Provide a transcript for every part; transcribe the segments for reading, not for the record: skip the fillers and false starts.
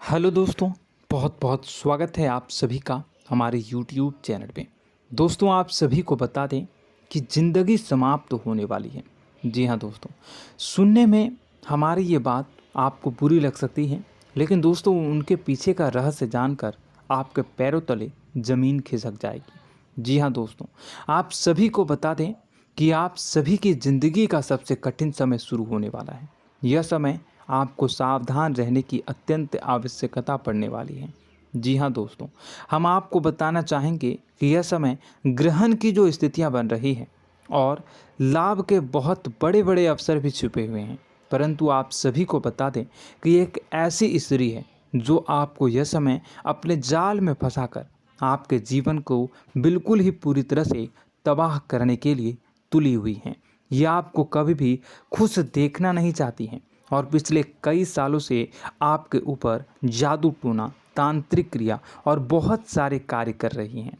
Hello दोस्तों, बहुत बहुत स्वागत है आप सभी का हमारे YouTube चैनल पे। दोस्तों, आप सभी को बता दें कि ज़िंदगी समाप्त होने वाली है। जी हाँ दोस्तों, सुनने में हमारी ये बात आपको बुरी लग सकती है, लेकिन दोस्तों उनके पीछे का रहस्य जानकर आपके पैरों तले ज़मीन खिसक जाएगी। जी हाँ दोस्तों, आप सभी को बता दें कि आप सभी की ज़िंदगी का सबसे कठिन समय शुरू होने वाला है। यह समय आपको सावधान रहने की अत्यंत आवश्यकता पड़ने वाली है। जी हाँ दोस्तों, हम आपको बताना चाहेंगे कि यह समय ग्रहण की जो स्थितियाँ बन रही है और लाभ के बहुत बड़े बड़े अवसर भी छुपे हुए हैं। परंतु आप सभी को बता दें कि एक ऐसी स्त्री है जो आपको यह समय अपने जाल में फंसाकर आपके जीवन को बिल्कुल ही पूरी तरह से तबाह करने के लिए तुली हुई हैं। यह आपको कभी भी खुश देखना नहीं चाहती हैं और पिछले कई सालों से आपके ऊपर जादू टोना, तांत्रिक क्रिया और बहुत सारे कार्य कर रही हैं,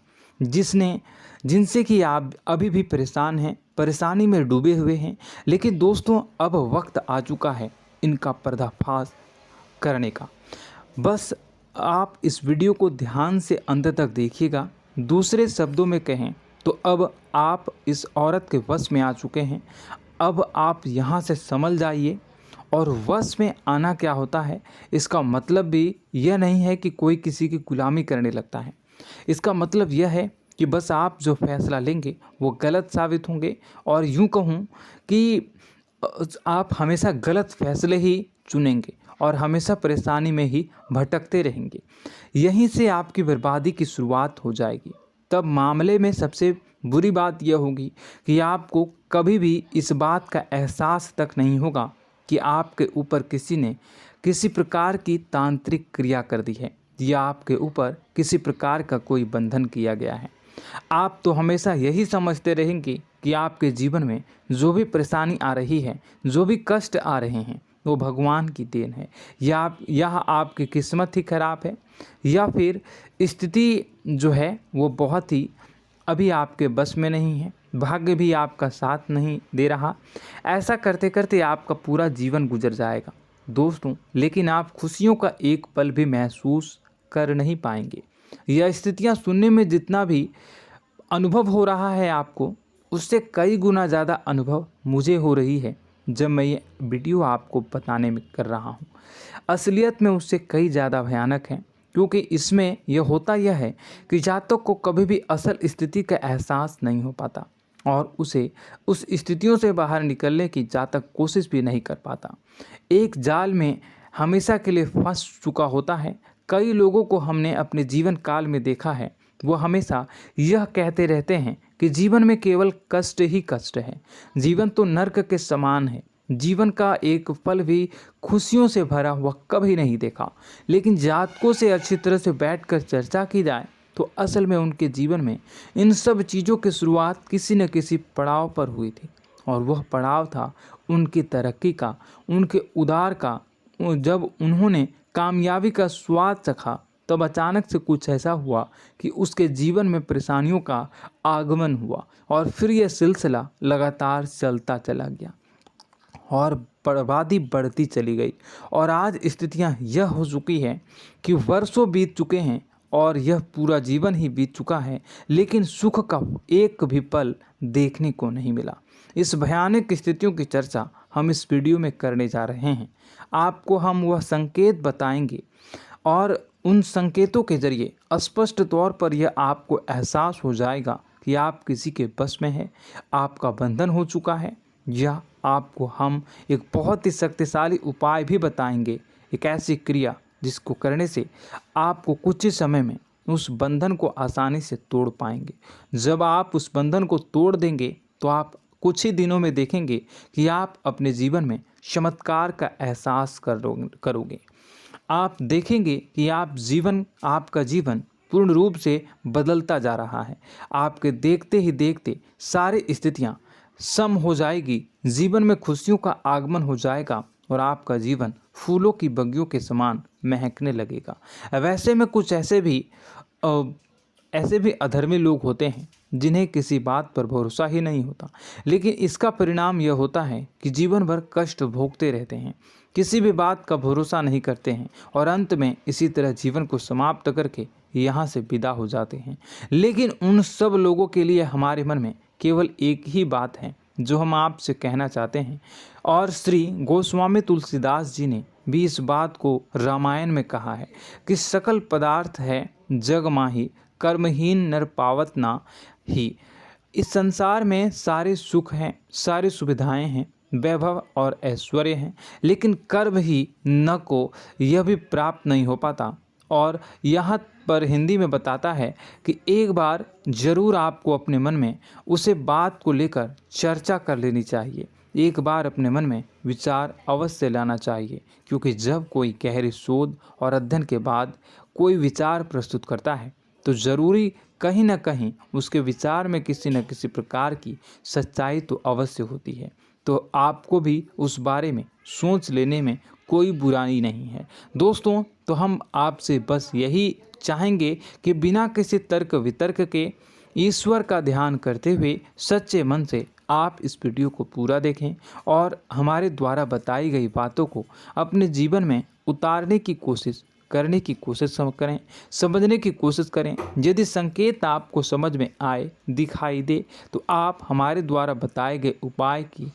जिनसे कि आप अभी भी परेशान हैं, परेशानी में डूबे हुए हैं। लेकिन दोस्तों, अब वक्त आ चुका है इनका पर्दाफाश करने का। बस आप इस वीडियो को ध्यान से अंत तक देखिएगा। दूसरे शब्दों में कहें तो अब आप इस औरत के वश में आ चुके हैं। अब आप यहाँ से संभल जाइए। और वश में आना क्या होता है, इसका मतलब भी यह नहीं है कि कोई किसी की गुलामी करने लगता है। इसका मतलब यह है कि बस आप जो फैसला लेंगे वो गलत साबित होंगे, और यूँ कहूँ कि आप हमेशा गलत फैसले ही चुनेंगे और हमेशा परेशानी में ही भटकते रहेंगे। यहीं से आपकी बर्बादी की शुरुआत हो जाएगी। तब मामले में सबसे बुरी बात यह होगी कि आपको कभी भी इस बात का एहसास तक नहीं होगा कि आपके ऊपर किसी ने किसी प्रकार की तांत्रिक क्रिया कर दी है या आपके ऊपर किसी प्रकार का कोई बंधन किया गया है। आप तो हमेशा यही समझते रहेंगे कि आपके जीवन में जो भी परेशानी आ रही है, जो भी कष्ट आ रहे हैं, वो भगवान की देन है, या आपकी किस्मत ही खराब है, या फिर स्थिति जो है वो बहुत ही अभी आपके बस में नहीं है, भाग्य भी आपका साथ नहीं दे रहा। ऐसा करते करते आपका पूरा जीवन गुजर जाएगा दोस्तों, लेकिन आप खुशियों का एक पल भी महसूस कर नहीं पाएंगे। यह स्थितियां सुनने में जितना भी अनुभव हो रहा है आपको, उससे कई गुना ज़्यादा अनुभव मुझे हो रही है जब मैं ये वीडियो आपको बताने में कर रहा हूँ। असलियत में उससे कई ज़्यादा भयानक है, क्योंकि इसमें यह होता यह है कि जातक को कभी भी असल स्थिति का एहसास नहीं हो पाता और उसे उस स्थितियों से बाहर निकलने की जातक कोशिश भी नहीं कर पाता। एक जाल में हमेशा के लिए फंस चुका होता है। कई लोगों को हमने अपने जीवन काल में देखा है, वो हमेशा यह कहते रहते हैं कि जीवन में केवल कष्ट ही कष्ट है, जीवन तो नर्क के समान है, जीवन का एक पल भी खुशियों से भरा हुआ कभी नहीं देखा। लेकिन जातकों से अच्छी तरह से बैठकर चर्चा की जाए तो असल में उनके जीवन में इन सब चीज़ों की शुरुआत किसी न किसी पड़ाव पर हुई थी, और वह पड़ाव था उनकी तरक्की का, उनके उदार का। जब उन्होंने कामयाबी का स्वाद चखा, तब अचानक से कुछ ऐसा हुआ कि उसके जीवन में परेशानियों का आगमन हुआ, और फिर यह सिलसिला लगातार चलता चला गया और बर्बादी बढ़ती चली गई। और आज स्थितियां यह हो चुकी है कि वर्षों बीत चुके हैं और यह पूरा जीवन ही बीत चुका है, लेकिन सुख का एक भी पल देखने को नहीं मिला। इस भयानक स्थितियों की चर्चा हम इस वीडियो में करने जा रहे हैं। आपको हम वह संकेत बताएंगे और उन संकेतों के जरिए स्पष्ट तौर पर यह आपको एहसास हो जाएगा कि आप किसी के बस में हैं, आपका बंधन हो चुका है, या आपको हम एक बहुत ही शक्तिशाली उपाय भी बताएंगे, एक ऐसी क्रिया जिसको करने से आपको कुछ ही समय में उस बंधन को आसानी से तोड़ पाएंगे। जब आप उस बंधन को तोड़ देंगे तो आप कुछ ही दिनों में देखेंगे कि आप अपने जीवन में चमत्कार का एहसास करोगे। आप देखेंगे कि आपका जीवन पूर्ण रूप से बदलता जा रहा है। आपके देखते ही देखते सारी स्थितियां सम हो जाएगी, जीवन में खुशियों का आगमन हो जाएगा और आपका जीवन फूलों की बगियों के समान महकने लगेगा। वैसे में कुछ ऐसे भी अधर्मी लोग होते हैं जिन्हें किसी बात पर भरोसा ही नहीं होता, लेकिन इसका परिणाम यह होता है कि जीवन भर कष्ट भोगते रहते हैं, किसी भी बात का भरोसा नहीं करते हैं और अंत में इसी तरह जीवन को समाप्त करके यहाँ से विदा हो जाते हैं। लेकिन उन सब लोगों के लिए हमारे मन में केवल एक ही बात है जो हम आपसे कहना चाहते हैं, और श्री गोस्वामी तुलसीदास जी ने भी इस बात को रामायण में कहा है कि सकल पदार्थ है जग माही, कर्महीन नर पावत ना ही। इस संसार में सारे सुख हैं, सारी सुविधाएं हैं, वैभव और ऐश्वर्य हैं, लेकिन कर्म ही न को यह भी प्राप्त नहीं हो पाता। और यहाँ पर हिंदी में बताता है कि एक बार जरूर आपको अपने मन में उसे बात को लेकर चर्चा कर लेनी चाहिए, एक बार अपने मन में विचार अवश्य लाना चाहिए, क्योंकि जब कोई गहरी शोध और अध्ययन के बाद कोई विचार प्रस्तुत करता है तो ज़रूरी कहीं ना कहीं उसके विचार में किसी न किसी प्रकार की सच्चाई तो अवश्य होती है। तो आपको भी उस बारे में सोच लेने में कोई बुराई नहीं है। दोस्तों, तो हम आपसे बस यही चाहेंगे कि बिना किसी तर्क वितर्क के ईश्वर का ध्यान करते हुए सच्चे मन से आप इस वीडियो को पूरा देखें और हमारे द्वारा बताई गई बातों को अपने जीवन में उतारने की कोशिश करने की कोशिश करें, समझने की कोशिश करें। यदि संकेत आपको समझ में आए, दिखाई दे, तो आप हमारे द्वारा बताए गए उपाय की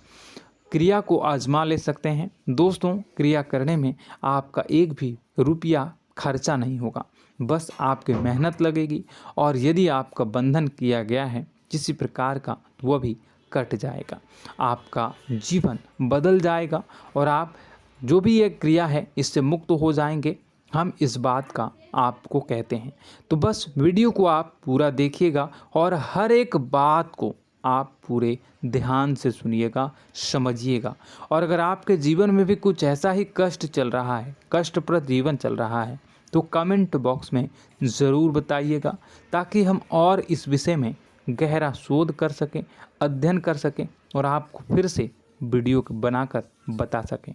क्रिया को आजमा ले सकते हैं। दोस्तों, क्रिया करने में आपका एक भी रुपया खर्चा नहीं होगा, बस आपकी मेहनत लगेगी, और यदि आपका बंधन किया गया है किसी प्रकार का तो वह भी कट जाएगा, आपका जीवन बदल जाएगा और आप जो भी ये क्रिया है इससे मुक्त हो जाएंगे। हम इस बात का आपको कहते हैं। तो बस वीडियो को आप पूरा देखिएगा और हर एक बात को आप पूरे ध्यान से सुनिएगा, समझिएगा। और अगर आपके जीवन में भी कुछ ऐसा ही कष्ट चल रहा है, कष्टप्रद जीवन चल रहा है, तो कमेंट बॉक्स में ज़रूर बताइएगा, ताकि हम और इस विषय में गहरा शोध कर सकें, अध्ययन कर सकें और आपको फिर से वीडियो बनाकर बता सकें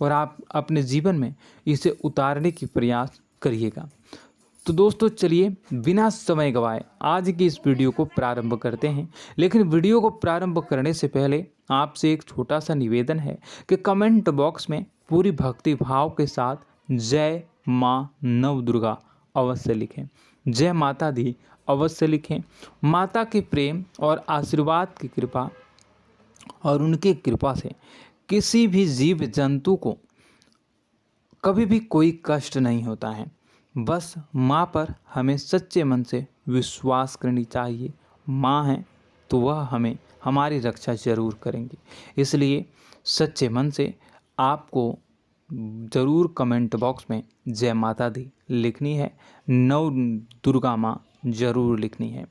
और आप अपने जीवन में इसे उतारने की प्रयास करिएगा। तो दोस्तों, चलिए बिना समय गवाए आज की इस वीडियो को प्रारंभ करते हैं। लेकिन वीडियो को प्रारंभ करने से पहले आपसे एक छोटा सा निवेदन है कि कमेंट बॉक्स में पूरी भक्ति भाव के साथ जय माँ नव दुर्गा अवश्य लिखें, जय माता दी अवश्य लिखें। माता के प्रेम और आशीर्वाद की कृपा और उनकी कृपा से किसी भी जीव जंतु को कभी भी कोई कष्ट नहीं होता है। बस माँ पर हमें सच्चे मन से विश्वास करनी चाहिए। माँ है तो वह हमें हमारी रक्षा जरूर करेंगी। इसलिए सच्चे मन से आपको ज़रूर कमेंट बॉक्स में जय माता दी लिखनी है, नव दुर्गा माँ ज़रूर लिखनी है।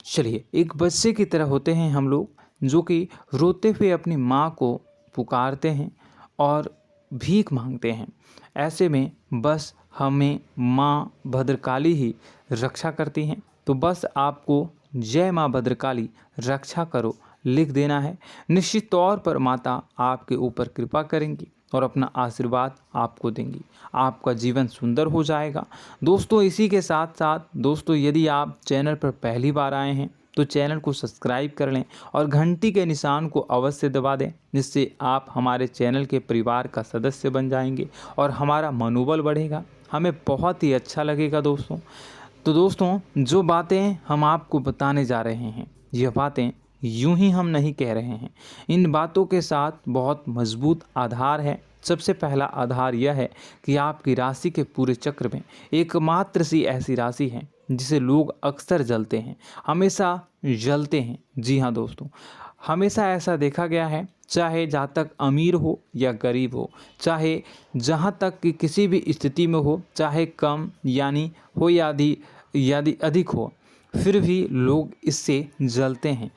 चलिए, एक बच्चे की तरह होते हैं हम लोग, जो कि रोते हुए अपनी माँ को पुकारते हैं और भीख मांगते हैं। ऐसे में बस हमें माँ भद्रकाली ही रक्षा करती हैं। तो बस आपको जय माँ भद्रकाली रक्षा करो लिख देना है। निश्चित तौर पर माता आपके ऊपर कृपा करेंगी और अपना आशीर्वाद आपको देंगी, आपका जीवन सुंदर हो जाएगा। दोस्तों, इसी के साथ साथ दोस्तों, यदि आप चैनल पर पहली बार आए हैं तो चैनल को सब्सक्राइब कर लें और घंटी के निशान को अवश्य दबा दें, जिससे आप हमारे चैनल के परिवार का सदस्य बन जाएंगे और हमारा मनोबल बढ़ेगा, हमें बहुत ही अच्छा लगेगा दोस्तों। तो दोस्तों, जो बातें हम आपको बताने जा रहे हैं, यह बातें यूं ही हम नहीं कह रहे हैं। इन बातों के साथ बहुत मजबूत आधार है। सबसे पहला आधार यह है कि आपकी राशि के पूरे चक्र में एकमात्र सी ऐसी राशि है जिसे लोग अक्सर जलते हैं, हमेशा जलते हैं। जी हाँ दोस्तों, हमेशा ऐसा देखा गया है, चाहे जहाँ तक अमीर हो या गरीब हो, चाहे जहाँ तक कि किसी भी स्थिति में हो, चाहे कम यानी हो या अधिक हो, फिर भी लोग इससे जलते हैं।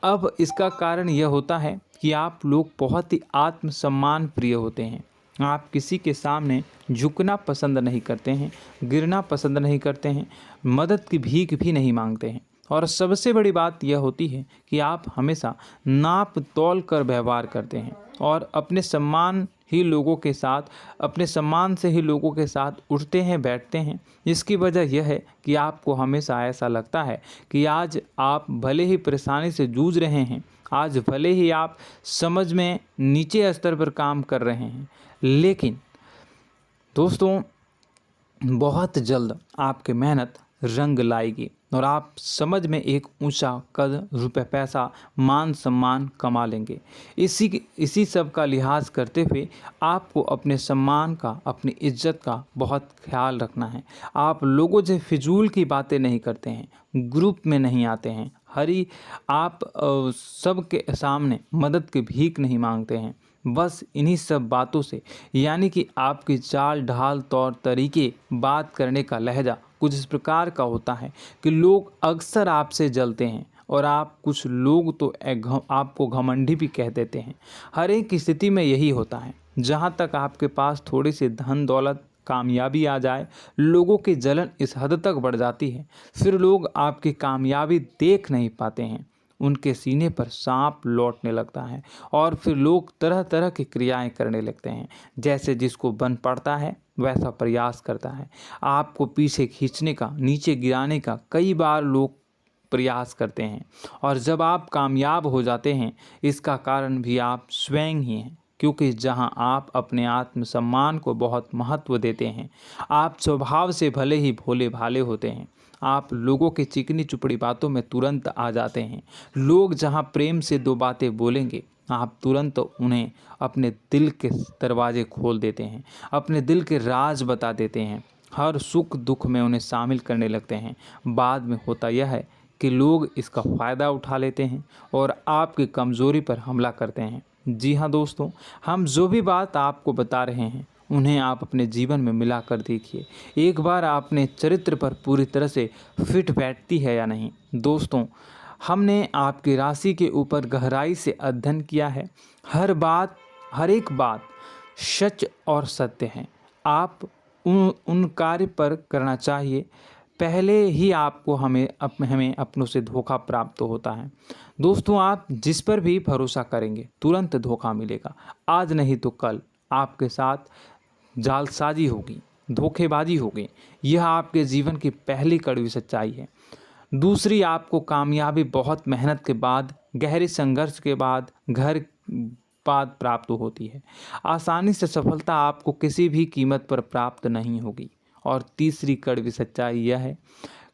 अब इसका कारण यह होता है कि आप लोग बहुत ही आत्मसम्मान प्रिय होते हैं। आप किसी के सामने झुकना पसंद नहीं करते हैं, गिरना पसंद नहीं करते हैं, मदद की भीख भी नहीं मांगते हैं और सबसे बड़ी बात यह होती है कि आप हमेशा नाप तौल कर व्यवहार करते हैं और अपने सम्मान से ही लोगों के साथ उठते हैं बैठते हैं। इसकी वजह यह है कि आपको हमेशा ऐसा लगता है कि आज आप भले ही परेशानी से जूझ रहे हैं, आज भले ही आप समझ में नीचे स्तर पर काम कर रहे हैं, लेकिन दोस्तों बहुत जल्द आपकी मेहनत रंग लाएगी और आप समझ में एक ऊंचा कद, रुपए, पैसा, मान सम्मान कमा लेंगे। इसी सब का लिहाज करते हुए आपको अपने सम्मान का, अपनी इज्जत का बहुत ख्याल रखना है। आप लोगों से फिजूल की बातें नहीं करते हैं, ग्रुप में नहीं आते हैं, आप सबके सामने मदद की भीख नहीं मांगते हैं। बस इन्हीं सब बातों से, यानी कि आपकी चाल ढाल, तौर तरीके, बात करने का लहजा कुछ इस प्रकार का होता है कि लोग अक्सर आपसे जलते हैं और कुछ लोग तो आपको घमंडी भी कह देते हैं। हर एक स्थिति में यही होता है। जहाँ तक आपके पास थोड़ी सी धन दौलत, कामयाबी आ जाए, लोगों की जलन इस हद तक बढ़ जाती है, फिर लोग आपकी कामयाबी देख नहीं पाते हैं। उनके सीने पर सांप लौटने लगता है और फिर लोग तरह तरह की क्रियाएं करने लगते हैं। जैसे जिसको बन पड़ता है वैसा प्रयास करता है। आपको पीछे खींचने का, नीचे गिराने का कई बार लोग प्रयास करते हैं और जब आप कामयाब हो जाते हैं, इसका कारण भी आप स्वयं ही हैं। क्योंकि जहां आप अपने आत्मसम्मान को बहुत महत्व देते हैं, आप स्वभाव से भले ही भोले भाले होते हैं, आप लोगों की चिकनी चुपड़ी बातों में तुरंत आ जाते हैं। लोग जहां प्रेम से दो बातें बोलेंगे, आप तुरंत उन्हें अपने दिल के दरवाजे खोल देते हैं, अपने दिल के राज बता देते हैं, हर सुख दुख में उन्हें शामिल करने लगते हैं। बाद में होता यह है कि लोग इसका फ़ायदा उठा लेते हैं और आपकी कमज़ोरी पर हमला करते हैं। जी हाँ दोस्तों, हम जो भी बात आपको बता रहे हैं उन्हें आप अपने जीवन में मिला कर देखिए। एक बार आपने चरित्र पर पूरी तरह से फिट बैठती है या नहीं। दोस्तों, हमने आपकी राशि के ऊपर गहराई से अध्ययन किया है। हर एक बात सच और सत्य है। आप उन कार्य पर करना चाहिए, पहले ही आपको हमें अपनों से धोखा प्राप्त होता है। दोस्तों, आप जिस पर भी भरोसा करेंगे तुरंत धोखा मिलेगा। आज नहीं तो कल आपके साथ जालसाजी होगी, धोखेबाजी होगी। यह आपके जीवन की पहली कड़वी सच्चाई है। दूसरी, आपको कामयाबी बहुत मेहनत के बाद, गहरे संघर्ष के बाद प्राप्त होती है। आसानी से सफलता आपको किसी भी कीमत पर प्राप्त नहीं होगी। और तीसरी कड़वी सच्चाई यह है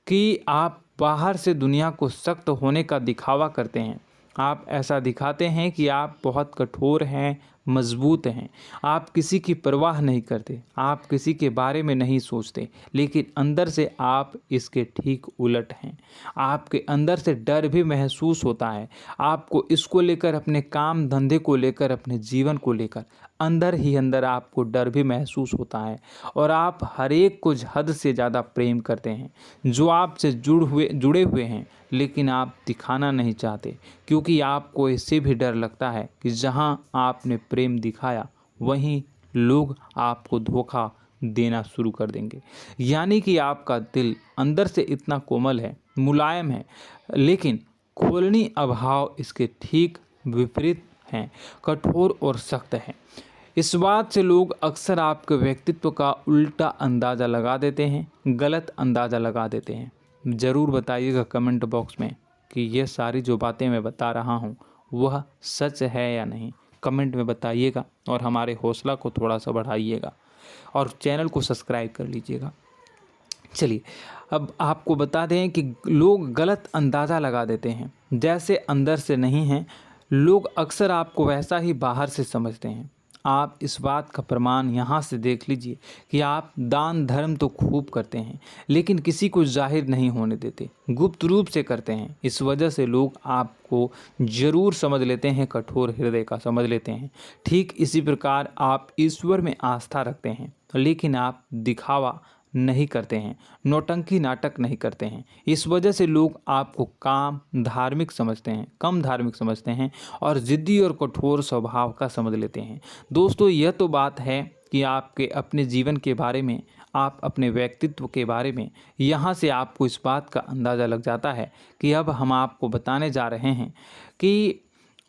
कि आप बाहर से दुनिया को सख्त होने का दिखावा करते हैं। आप ऐसा दिखाते हैं कि आप बहुत कठोर हैं, मजबूत हैं। आप किसी की परवाह नहीं करते, आप किसी के बारे में नहीं सोचते, लेकिन अंदर से आप इसके ठीक उलट हैं। आपके अंदर से डर भी महसूस होता है। आपको इसको लेकर, अपने काम धंधे को लेकर, अपने जीवन को लेकर अंदर ही अंदर आपको डर भी महसूस होता है और आप हर एक को हद से ज़्यादा प्रेम करते हैं, जो आपसे जुड़े हुए हैं, लेकिन आप दिखाना नहीं चाहते, क्योंकि आपको इससे भी डर लगता है कि जहां आपने प्रेम दिखाया वहीं लोग आपको धोखा देना शुरू कर देंगे। यानी कि आपका दिल अंदर से इतना कोमल है, मुलायम है, लेकिन खोलनी अभाव इसके ठीक विपरीत हैं, कठोर और सख्त हैं। इस बात से लोग अक्सर आपके व्यक्तित्व का उल्टा अंदाज़ा लगा देते हैं, गलत अंदाज़ा लगा देते हैं। ज़रूर बताइएगा कमेंट बॉक्स में कि ये सारी जो बातें मैं बता रहा हूँ वह सच है या नहीं। कमेंट में बताइएगा और हमारे हौसला को थोड़ा सा बढ़ाइएगा और चैनल को सब्सक्राइब कर लीजिएगा। चलिए, अब आपको बता दें कि लोग गलत अंदाज़ा लगा देते हैं। जैसे अंदर से नहीं हैं, लोग अक्सर आपको वैसा ही बाहर से समझते हैं। आप इस बात का प्रमाण यहाँ से देख लीजिए कि आप दान धर्म तो खूब करते हैं, लेकिन किसी को जाहिर नहीं होने देते, गुप्त रूप से करते हैं। इस वजह से लोग आपको ज़रूर समझ लेते हैं, कठोर हृदय का समझ लेते हैं। ठीक इसी प्रकार आप ईश्वर में आस्था रखते हैं, लेकिन आप दिखावा नहीं करते हैं, नौटंकी नाटक नहीं करते हैं। इस वजह से लोग आपको कम धार्मिक समझते हैं और ज़िद्दी और कठोर स्वभाव का समझ लेते हैं। दोस्तों, यह तो बात है कि आपके अपने जीवन के बारे में, आप अपने व्यक्तित्व के बारे में, यहाँ से आपको इस बात का अंदाज़ा लग जाता है कि अब हम आपको बताने जा रहे हैं कि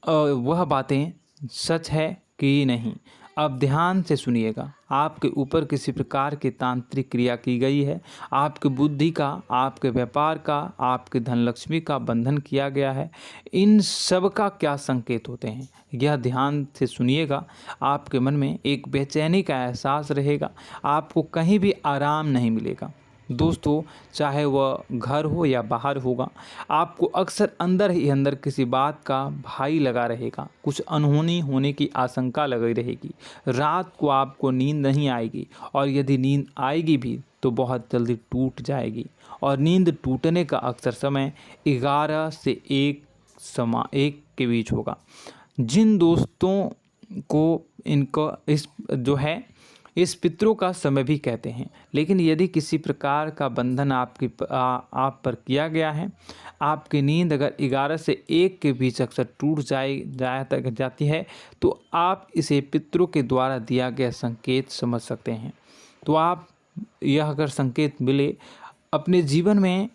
वह बातें सच है कि नहीं। अब ध्यान से सुनिएगा। आपके ऊपर किसी प्रकार की तांत्रिक क्रिया की गई है, आपकी बुद्धि का, आपके व्यापार का, आपके धनलक्ष्मी का बंधन किया गया है। इन सब का क्या संकेत होते हैं, यह ध्यान से सुनिएगा। आपके मन में एक बेचैनी का एहसास रहेगा, आपको कहीं भी आराम नहीं मिलेगा। दोस्तों, चाहे वह घर हो या बाहर होगा, आपको अक्सर अंदर ही अंदर किसी बात का भय लगा रहेगा, कुछ अनहोनी होने की आशंका लगी रहेगी। रात को आपको नींद नहीं आएगी, और यदि नींद आएगी भी तो बहुत जल्दी टूट जाएगी, और नींद टूटने का अक्सर समय 11 से 1 के बीच होगा। जिन दोस्तों को इनको इस पितरों का समय भी कहते हैं। लेकिन यदि किसी प्रकार का बंधन आप पर किया गया है, आपकी नींद अगर 11 से 1 के बीच अक्सर टूट जाती है, तो आप इसे पितरों के द्वारा दिया गया संकेत समझ सकते हैं। तो आप यह अगर संकेत मिले अपने जीवन में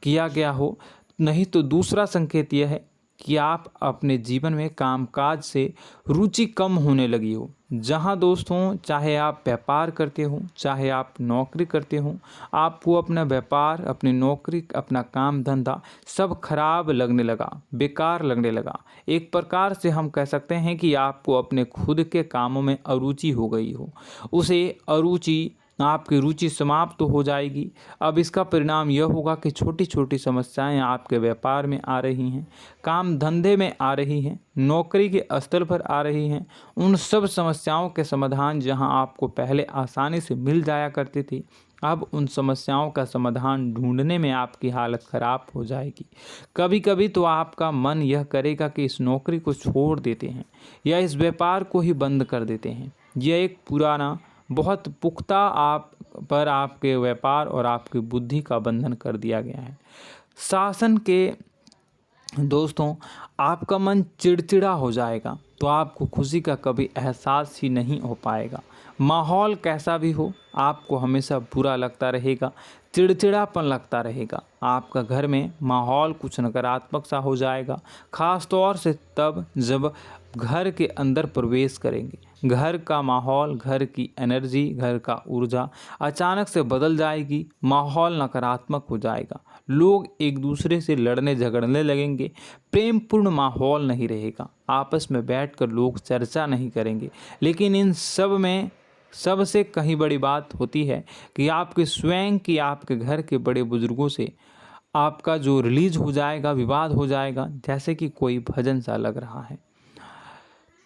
किया गया हो, नहीं तो दूसरा संकेत यह है कि आप अपने जीवन में कामकाज से रुचि कम होने लगी हो। जहां दोस्तों, चाहे आप व्यापार करते हो, चाहे आप नौकरी करते हो, आपको अपना व्यापार, अपनी नौकरी, अपना काम धंधा सब खराब लगने लगा, बेकार लगने लगा। एक प्रकार से हम कह सकते हैं कि आपको अपने खुद के कामों में अरुचि हो गई हो। उसे अरुचि, आपकी रुचि समाप्त तो हो जाएगी। अब इसका परिणाम यह होगा कि छोटी छोटी समस्याएं आपके व्यापार में आ रही हैं, काम धंधे में आ रही हैं, नौकरी के स्तर पर आ रही हैं। उन सब समस्याओं के समाधान जहां आपको पहले आसानी से मिल जाया करती थी, अब उन समस्याओं का समाधान ढूंढने में आपकी हालत ख़राब हो जाएगी। कभी कभी तो आपका मन यह करेगा कि इस नौकरी को छोड़ देते हैं या इस व्यापार को ही बंद कर देते हैं। यह एक पुराना, बहुत पुख्ता आप पर आपके व्यापार और आपकी बुद्धि का बंधन कर दिया गया है। शासन के दोस्तों, आपका मन चिड़चिड़ा हो जाएगा, तो आपको खुशी का कभी एहसास ही नहीं हो पाएगा। माहौल कैसा भी हो, आपको हमेशा बुरा लगता रहेगा, चिड़चिड़ापन लगता रहेगा। आपका घर में माहौल कुछ नकारात्मक सा हो जाएगा, ख़ास तौर से तब जब घर के अंदर प्रवेश करेंगे। घर का माहौल, घर की एनर्जी, घर का ऊर्जा अचानक से बदल जाएगी, माहौल नकारात्मक हो जाएगा। लोग एक दूसरे से लड़ने झगड़ने लगेंगे, प्रेमपूर्ण माहौल नहीं रहेगा, आपस में बैठकर लोग चर्चा नहीं करेंगे। लेकिन इन सब में सबसे कहीं बड़ी बात होती है कि आपके स्वयं की, आपके घर के बड़े बुजुर्गों से आपका जो रिलीज हो जाएगा, विवाद हो जाएगा, जैसे कि कोई भजन सा लग रहा है।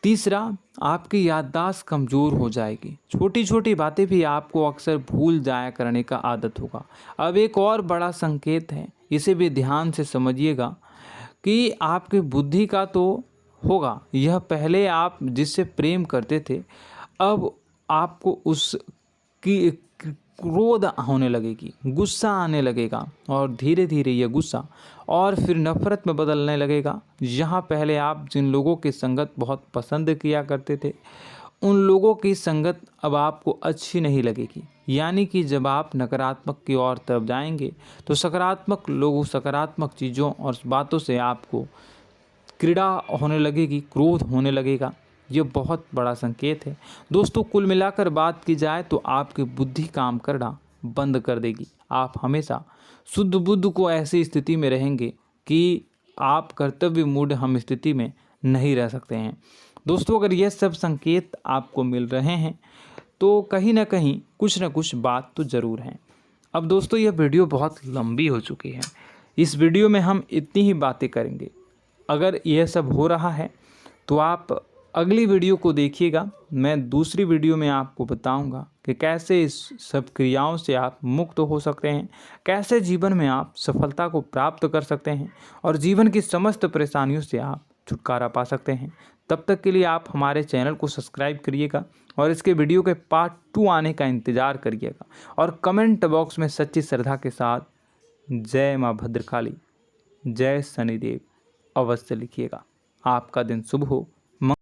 तीसरा, आपकी याददाश्त कमज़ोर हो जाएगी, छोटी छोटी बातें भी आपको अक्सर भूल जाया करने का आदत होगा। अब एक और बड़ा संकेत है, इसे भी ध्यान से समझिएगा कि आपकी बुद्धि का तो होगा, यह पहले आप जिससे प्रेम करते थे, अब आपको उसकी क्रोध होने लगेगी, गुस्सा आने लगेगा, और धीरे धीरे यह गुस्सा और फिर नफरत में बदलने लगेगा। यहाँ पहले आप जिन लोगों की संगत बहुत पसंद किया करते थे, उन लोगों की संगत अब आपको अच्छी नहीं लगेगी। यानी कि जब आप नकारात्मक की ओर तरफ जाएंगे, तो सकारात्मक लोगों, सकारात्मक चीज़ों और बातों से आपको क्रीड़ा होने लगेगी, क्रोध होने लगेगा। ये बहुत बड़ा संकेत है दोस्तों। कुल मिलाकर बात की जाए तो आपकी बुद्धि काम करना बंद कर देगी। आप हमेशा शुद्ध बुद्ध को ऐसी स्थिति में रहेंगे कि आप कर्तव्य मूढ़ हम स्थिति में नहीं रह सकते हैं। दोस्तों, अगर ये सब संकेत आपको मिल रहे हैं तो कहीं ना कहीं कुछ ना कुछ बात तो ज़रूर है। अब दोस्तों, यह वीडियो बहुत लंबी हो चुकी है, इस वीडियो में हम इतनी ही बातें करेंगे। अगर यह सब हो रहा है तो आप अगली वीडियो को देखिएगा। मैं दूसरी वीडियो में आपको बताऊंगा कि कैसे इस सब क्रियाओं से आप मुक्त हो सकते हैं, कैसे जीवन में आप सफलता को प्राप्त कर सकते हैं और जीवन की समस्त परेशानियों से आप छुटकारा पा सकते हैं। तब तक के लिए आप हमारे चैनल को सब्सक्राइब करिएगा और इसके वीडियो के पार्ट 2 आने का इंतज़ार करिएगा, और कमेंट बॉक्स में सच्ची श्रद्धा के साथ जय माँ भद्रकाली, जय शनिदेव अवश्य लिखिएगा। आपका दिन शुभ हो।